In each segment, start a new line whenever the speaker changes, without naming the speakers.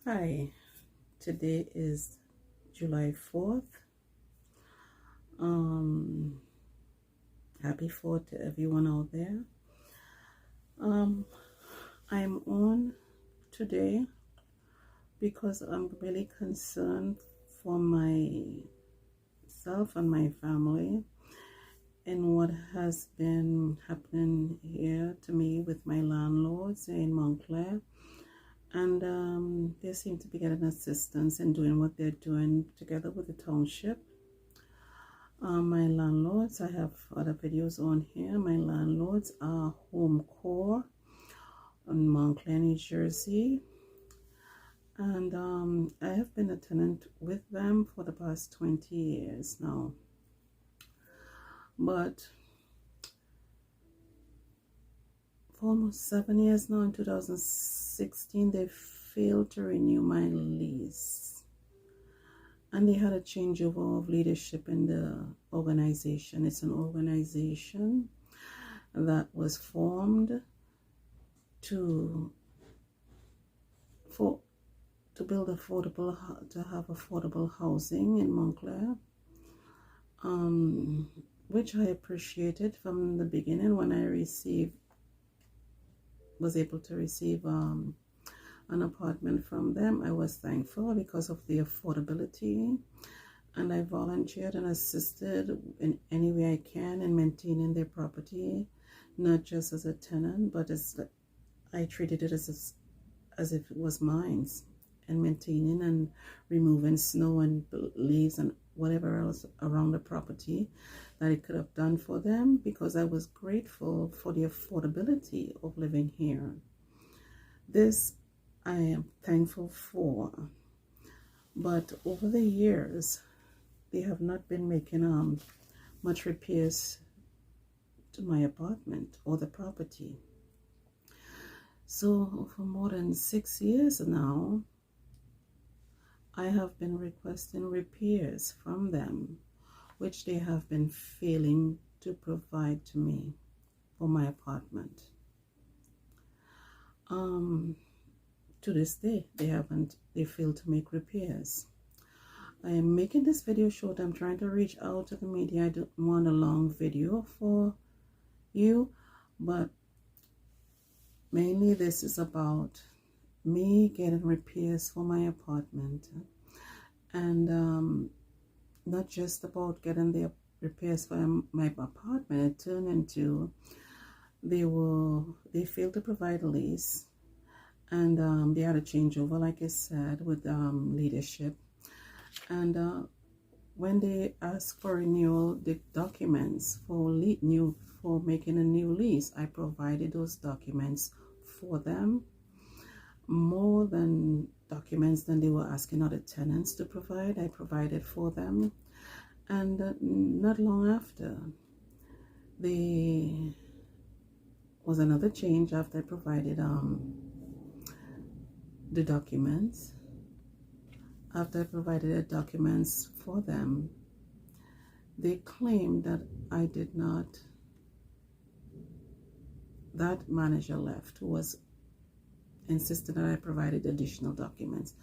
Hi, today is July 4th. Um, Happy 4th to everyone out there. I'm on today because I'm really concerned for myself and my family and what has been happening here to me with my landlords in Montclair. And they seem to be getting assistance in doing what they're doing together with the township. My landlords, I have other videos on here. My landlords are Home Core in Montclair, New Jersey. And I have been a tenant with them for the past 20 years now. But for almost 7 years now, in 2016, they failed to renew my lease. And they had a changeover of leadership in the organization. It's an organization that was formed to build to have affordable housing in Montclair, which I appreciated from the beginning. When I was able to receive an apartment from them, I was thankful because of the affordability, and I volunteered and assisted in any way I can in maintaining their property, not just as a tenant, but I treated it as if it was mine, and maintaining and removing snow and leaves and whatever else around the property that I could have done for them, because I was grateful for the affordability of living here. This I am thankful for. But over the years, they have not been making much repairs to my apartment or the property. So for more than 6 years now, I have been requesting repairs from them, which they have been failing to provide to me for my apartment. To this day, they failed to make repairs. I am making this video short. I'm trying to reach out to the media. I don't want a long video for you, but mainly this is about me getting repairs for my apartment, and not just about getting the repairs for my apartment. It turned into they failed to provide a lease, and they had a changeover, like I said, with leadership. And when they asked for renewal, the documents for making a new lease, I provided those documents for them, more than documents than they were asking other tenants to provide. I provided for them, and not long after, there was another change after I provided the documents. After I provided the documents for them, they claimed that I did not. That manager left, who was insisted that I provided additional documents.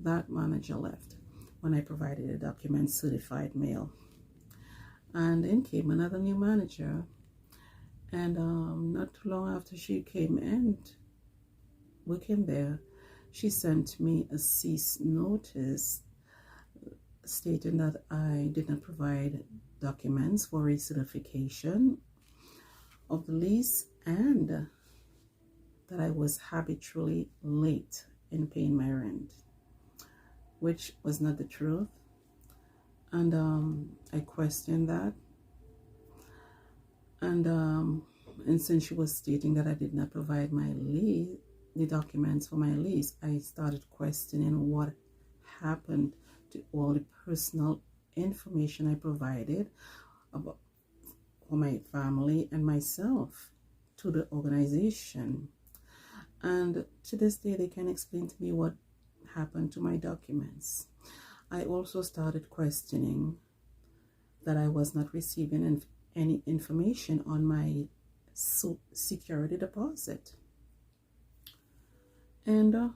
That manager left when I provided the documents, certified mail. And in came another new manager, and not too long after she came in, working there, she sent me a cease notice stating that I did not provide documents for recertification of the lease, and that I was habitually late in paying my rent, which was not the truth. And I questioned that. And since she was stating that I did not provide the documents for my lease, I started questioning what happened to all the personal information I provided for my family and myself to the organization. And to this day, they can't explain to me what happened to my documents. I also started questioning that I was not receiving any information on my security deposit. And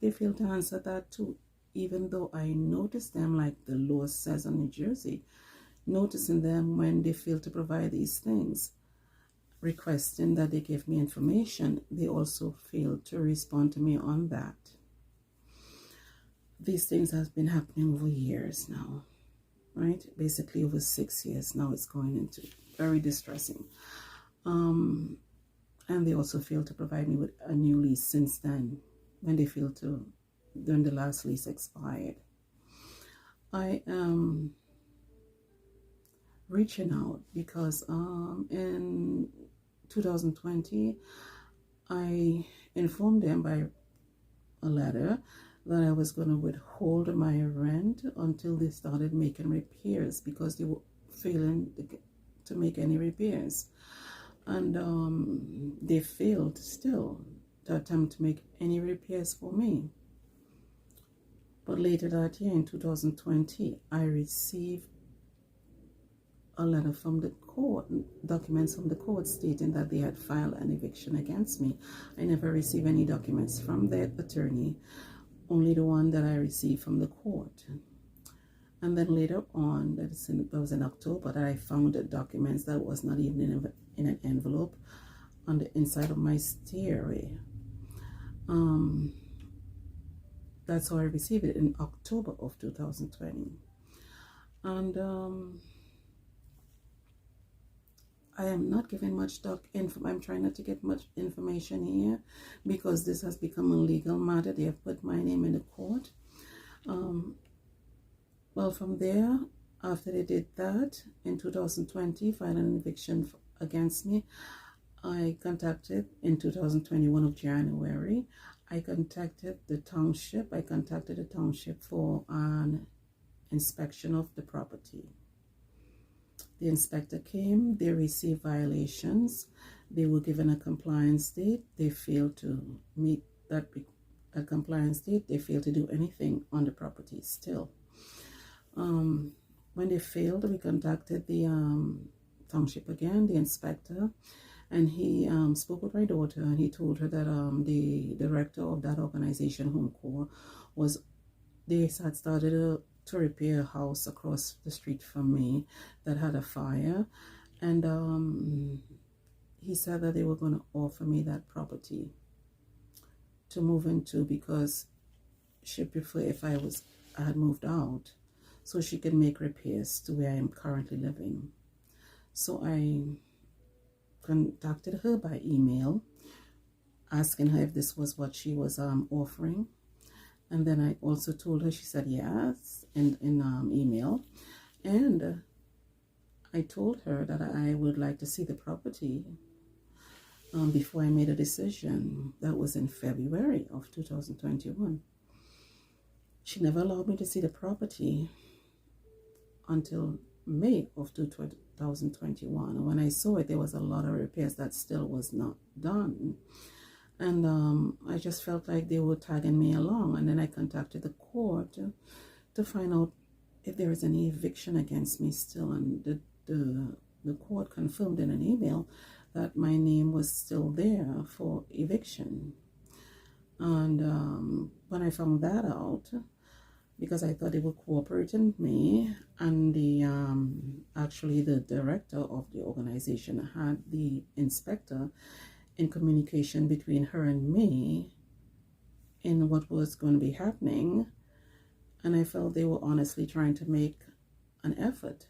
they failed to answer that too, even though I noticed them, like the law says on New Jersey, noticing them when they fail to provide these things, requesting that they give me information, they also failed to respond to me on that. These things have been happening over years now, right? Basically over 6 years now. It's going into very distressing. And they also failed to provide me with a new lease since then, when they failed to, when the last lease expired. I am reaching out because in 2020, I informed them by a letter that I was going to withhold my rent until they started making repairs, because they were failing to make any repairs. And they failed still to attempt to make any repairs for me. But later that year, in 2020, I received a letter from the court, documents from the court stating that they had filed an eviction against me. I never received any documents from the attorney, only the one that I received from the court. And then later on, that was in October, that I found the documents that was not even in an envelope on the inside of my stairway. That's how I received it, in October of 2020. And I am not giving much I'm trying not to get much information here, because this has become a legal matter. They have put my name in the court. Well, from there, after they did that, in 2020, filed an eviction against me, I contacted, in 2021 of January, I contacted the township. I contacted the township for an inspection of the property. The inspector came, they received violations, they were given a compliance date, they failed to meet that a compliance date, they failed to do anything on the property still. When they failed, we contacted the township again, the inspector, and he spoke with my daughter, and he told her that the director of that organization, HomeCore, they had started to repair a house across the street from me that had a fire, and he said that they were going to offer me that property to move into, because she preferred if I had moved out, so she could make repairs to where I am currently living. So I contacted her by email, asking her if this was what she was offering. And then I also told her, she said yes in email. And I told her that I would like to see the property before I made a decision. That was in February of 2021. She never allowed me to see the property until May of 2021. And when I saw it, there was a lot of repairs that still was not done. And I just felt like they were tagging me along. And then I contacted the court to find out if there is any eviction against me still. And the court confirmed in an email that my name was still there for eviction. And when I found that out, because I thought they were cooperating with me, and actually the director of the organization had the inspector in communication between her and me in what was going to be happening, and I felt they were honestly trying to make an effort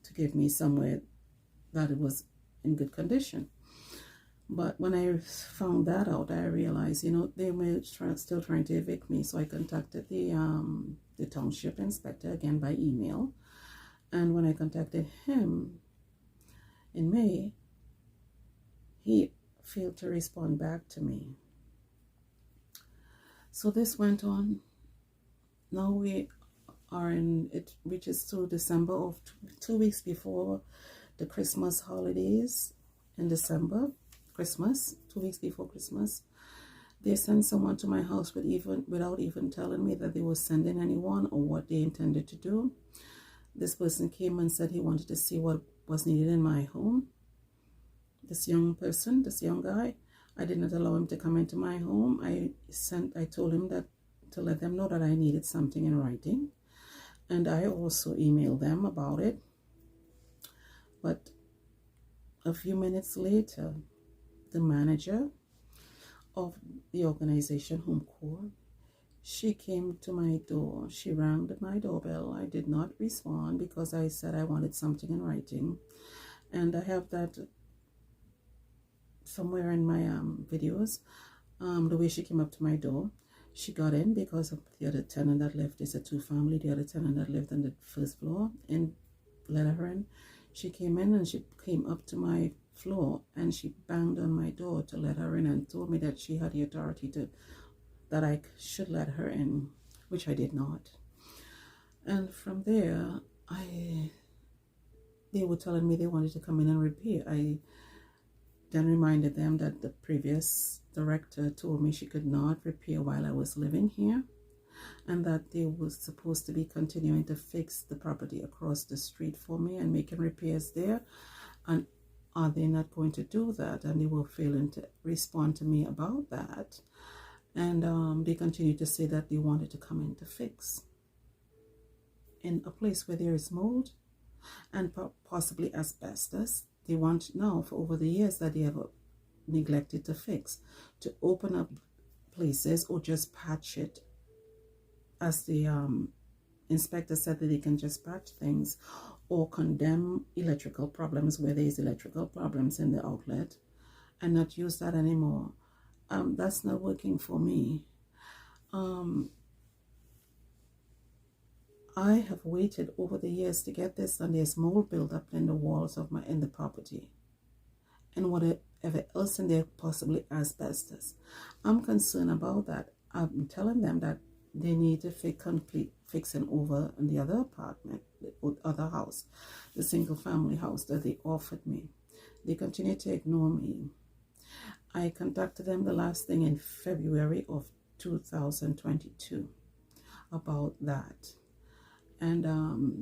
to give me somewhere that it was in good condition. But when I found that out, I realized, they were still trying to evict me. So I contacted the township inspector again by email. And when I contacted him in May, he failed to respond back to me. So this went on. Now we are it reaches to December of 2 weeks before the Christmas holidays in December. Christmas, 2 weeks before Christmas, they sent someone to my house without even telling me that they were sending anyone or what they intended to do. This person came and said he wanted to see what was needed in my home. This young guy, I did not allow him to come into my home. I told him that to let them know that I needed something in writing, and I also emailed them about it. But a few minutes later, the manager of the organization Home Corps, she came to my door. She rang my doorbell. I did not respond because I said I wanted something in writing, and I have that somewhere in my videos. The way she came up to my door, she got in because of the other tenant that left. It's a two-family. The other tenant that lived on the first floor and let her in. She came in and she came up to my floor and she banged on my door to let her in and told me that she had the authority that I should let her in, which I did not. And from there, they were telling me they wanted to come in and repair. I then reminded them that the previous director told me she could not repair while I was living here, and that they were supposed to be continuing to fix the property across the street for me and making repairs there. And are they not going to do that? And they were failing to respond to me about that. And they continued to say that they wanted to come in to fix in a place where there is mold and possibly asbestos. They want now, for over the years that they have neglected to fix, to open up places or just patch it, as the inspector said that they can just patch things, or condemn electrical problems where there is electrical problems in the outlet and not use that anymore. That's not working for me. I have waited over the years to get this, and there's mold buildup in the walls of in the property, and whatever else in there, possibly asbestos. I'm concerned about that. I'm telling them that they need to complete fixing over in the other apartment, the other house, the single family house that they offered me. They continue to ignore me. I contacted them the last thing in February of 2022 about that. And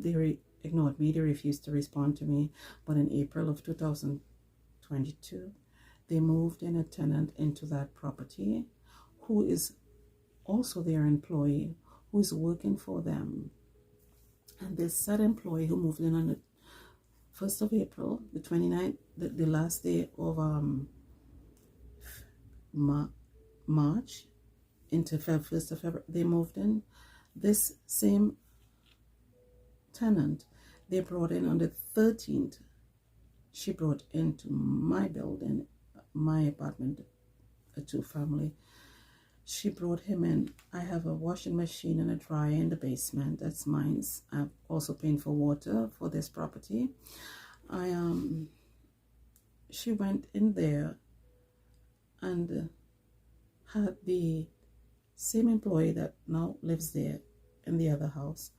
they ignored me. They refused to respond to me. But in April of 2022, they moved in a tenant into that property who is also their employee, who is working for them. And this said employee who moved in on the 1st of April, the 29th, the last day of March into 1st of February, they moved in. This same tenant they brought in on the 13th. She brought into my building, my apartment, a two-family. She brought him in. I have a washing machine and a dryer in the basement. That's mine. I'm also paying for water for this property. She went in there and had the same employee that now lives there in the other house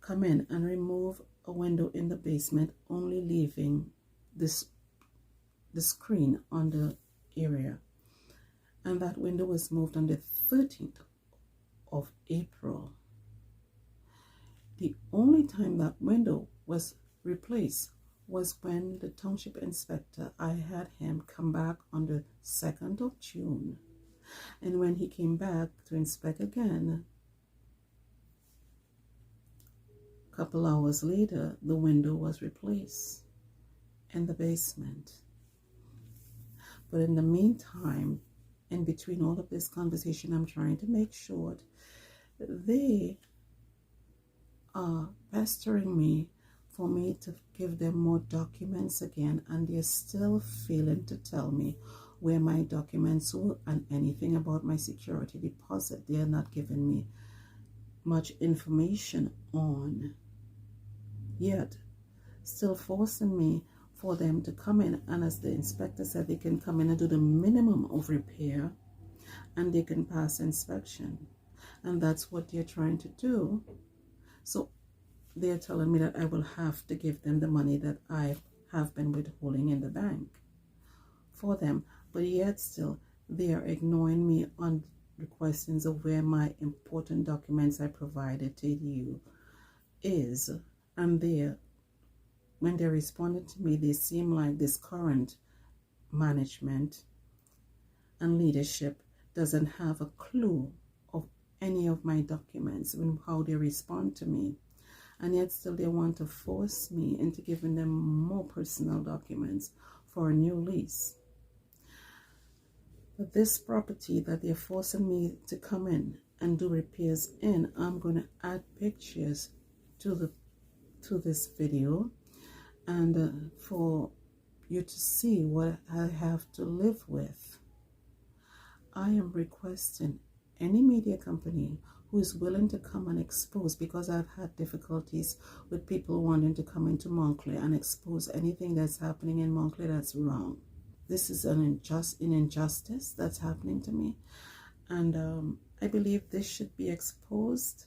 come in and remove a window in the basement, only leaving the screen on the area. And that window was moved on the 13th of April. The only time that window was replaced was when the township inspector, I had him come back on the 2nd of June. And when he came back to inspect again, couple hours later, the window was replaced in the basement. But in the meantime, in between all of this conversation, I'm trying to make sure that they are pestering me for me to give them more documents again, and they're still failing to tell me where my documents were and anything about my security deposit. They are not giving me much information on, yet still forcing me for them to come in, and as the inspector said, they can come in and do the minimum of repair and they can pass inspection, and that's what they're trying to do. So they're telling me that I will have to give them the money that I have been withholding in the bank for them, but yet still they are ignoring me on the questions of where my important documents I provided to you is. And when they're responding to me, they seem like this current management and leadership doesn't have a clue of any of my documents and how they respond to me. And yet still they want to force me into giving them more personal documents for a new lease. But this property that they're forcing me to come in and do repairs in, I'm going to add pictures to this video, and for you to see what I have to live with. I am requesting any media company who is willing to come and expose, because I've had difficulties with people wanting to come into Montclair and expose anything that's happening in Montclair that's wrong. This is an injustice that's happening to me, and I believe this should be exposed,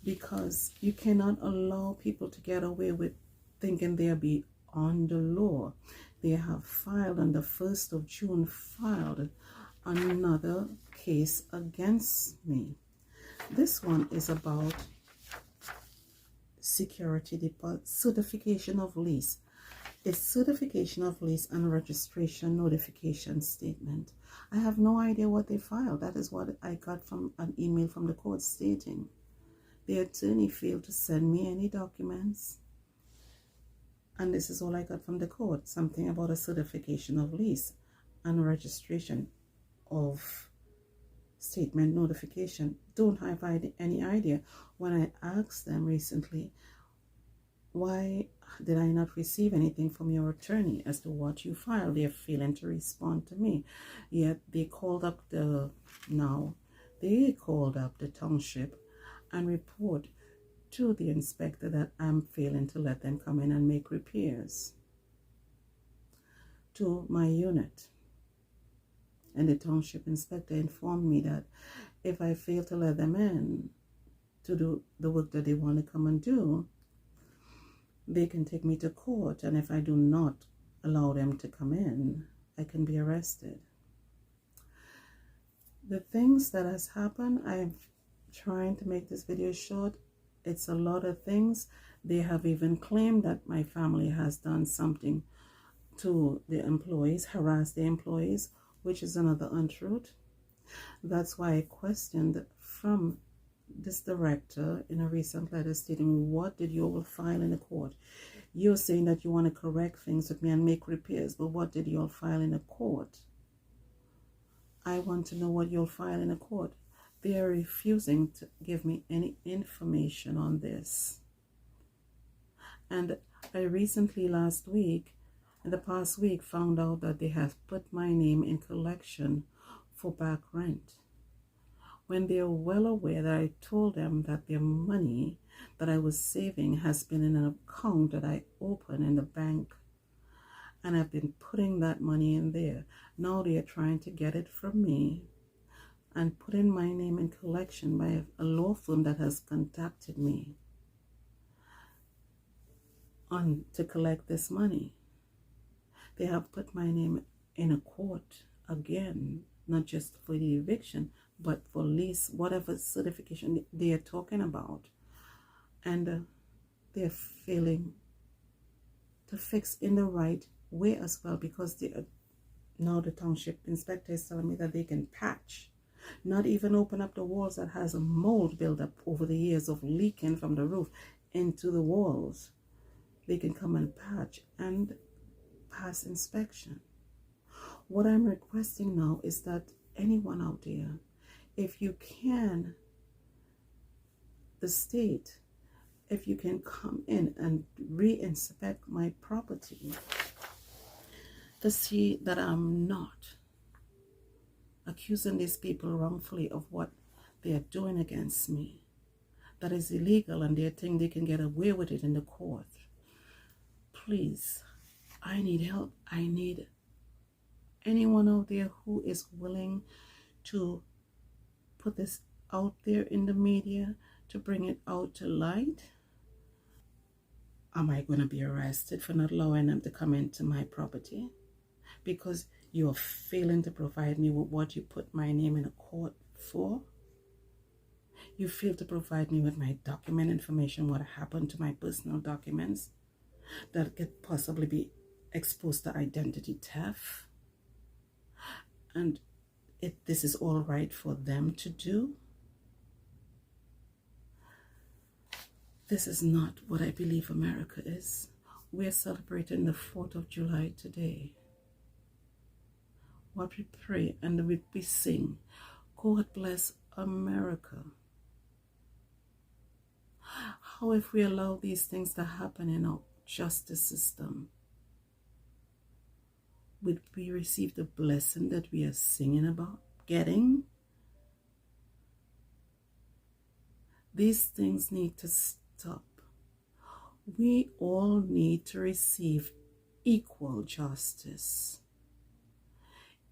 because you cannot allow people to get away with thinking they'll be on the law. They have filed on the 1st of June, filed another case against me. This one is about security deposit, certification of lease. It's certification of lease and registration notification statement. I have no idea what they filed. That is what I got from an email from the court stating the attorney failed to send me any documents. And this is all I got from the court, something about a certification of lease and registration of statement notification. Don't have any idea. When I asked them recently, why did I not receive anything from your attorney as to what you filed, they're failing to respond to me. Yet they called up the township and report to the inspector that I'm failing to let them come in and make repairs to my unit. And the township inspector informed me that if I fail to let them in to do the work that they want to come and do, they can take me to court. And if I do not allow them to come in, I can be arrested. The things that has happened, I'm trying to make this video short. It's a lot of things. They have even claimed that my family has done something to the employees, harassed the employees, which is another untruth. That's why I questioned from this director in a recent letter stating, what did you all file in the court? You're saying that you want to correct things with me and make repairs, but what did you all file in the court? I want to know what you'll file in the court. They are refusing to give me any information on this. And I recently, in the past week, found out that they have put my name in collection for back rent, when they are well aware that I told them that their money that I was saving has been in an account that I opened in the bank, and I've been putting that money in there. Now they are trying to get it from me and put in my name in collection by a law firm that has contacted me to collect this money. They have put my name in a court again, not just for the eviction, but for lease, whatever certification they are talking about. And they're failing to fix in the right way as well, because now the township inspector is telling me that they can patch, not even open up the walls that has a mold buildup over the years of leaking from the roof into the walls. They can come and patch and pass inspection. What I'm requesting now is that anyone out there, if you can, the state, if you can come in and re-inspect my property to see that I'm not accusing these people wrongfully of what they are doing against me. That is illegal, and they think they can get away with it in the court. Please, I need help. I need anyone out there who is willing to put this out there in the media, to bring it out to light. Am I going to be arrested for not allowing them to come into my property? Because you're failing to provide me with what you put my name in a court for? You fail to provide me with my document information, what happened to my personal documents that could possibly be exposed to identity theft. And this is all right for them to do. This is not what I believe America is. We're celebrating the 4th of July today. What we pray and we sing, God bless America. How if we allow these things to happen in our justice system? Would we receive the blessing that we are singing about getting? These things need to stop. We all need to receive equal justice,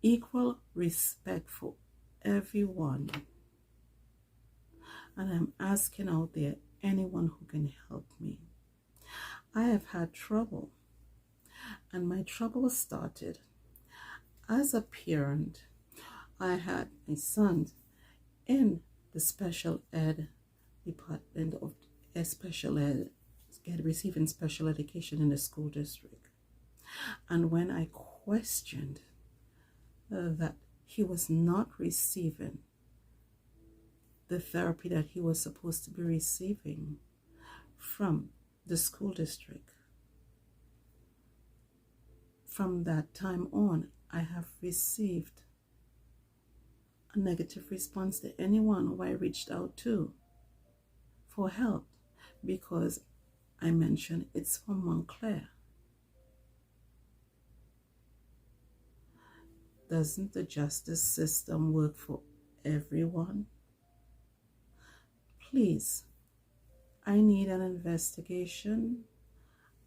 equal respect for everyone. And I'm asking out there, anyone who can help me. I have had trouble, and my trouble started as a parent. I had my son in the special ed department of special ed, receiving special education in the school district. And when I questioned that he was not receiving the therapy that he was supposed to be receiving from the school district, from that time on, I have received a negative response to anyone who I reached out to for help, because I mentioned it's from Montclair. Doesn't the justice system work for everyone? Please, I need an investigation.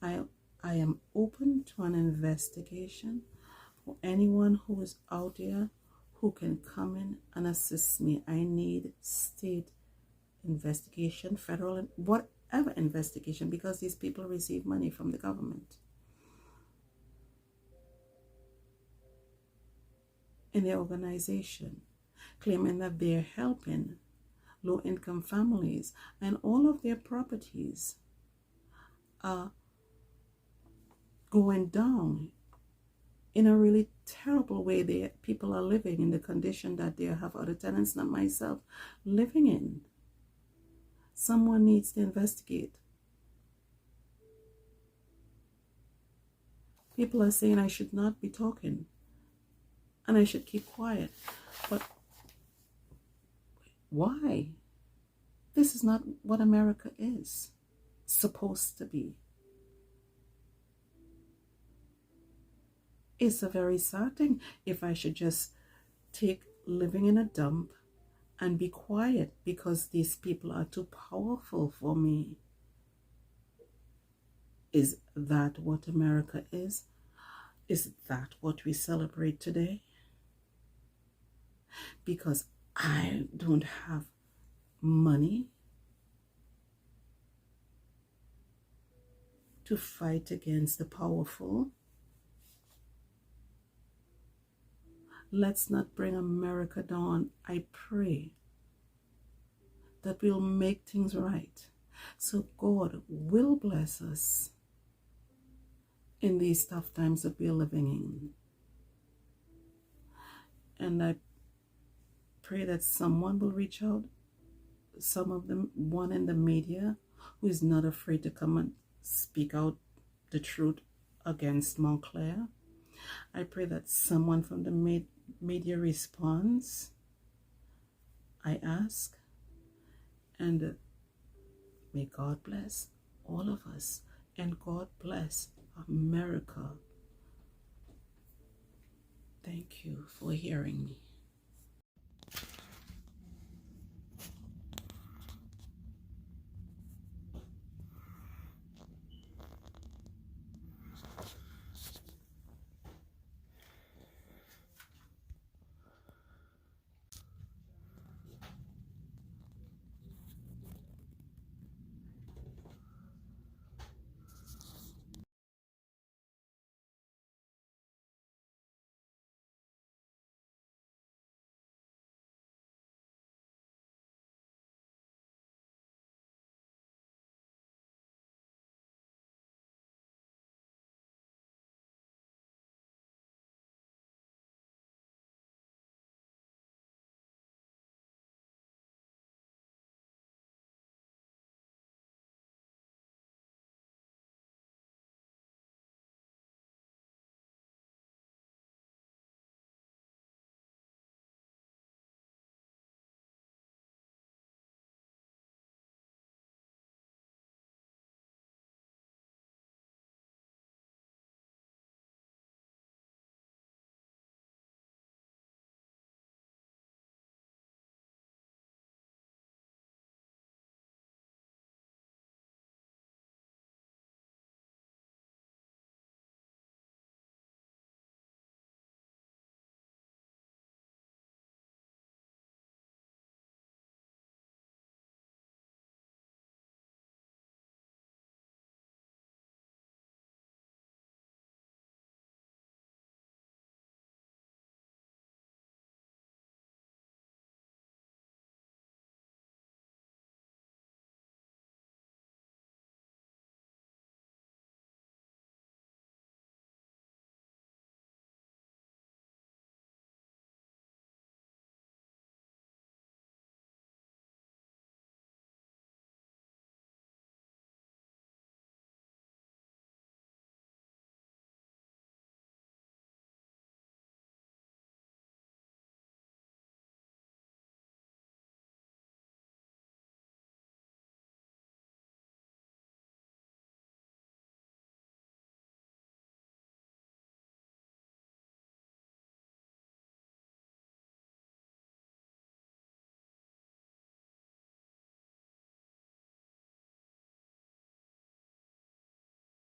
I am open to an investigation for anyone who is out there who can come in and assist me. I need state investigation, federal, whatever investigation, because these people receive money from the government in their organization, claiming that they're helping low-income families, and all of their properties are going down in a really terrible way. People are living in the condition that they have other tenants, not myself, living in. Someone needs to investigate. People are saying I should not be talking and I should keep quiet. But why? This is not what America is supposed to be. It's a very sad thing if I should just take living in a dump and be quiet because these people are too powerful for me. Is that what America is? Is that what we celebrate today? Because I don't have money to fight against the powerful. Let's not bring America down. I pray that we'll make things right, so God will bless us in these tough times that we're living in. And I pray that someone will reach out, some of them, one in the media who is not afraid to come and speak out the truth against Montclair. I pray that someone from the media responds, I ask, and may God bless all of us, and God bless America. Thank you for hearing me.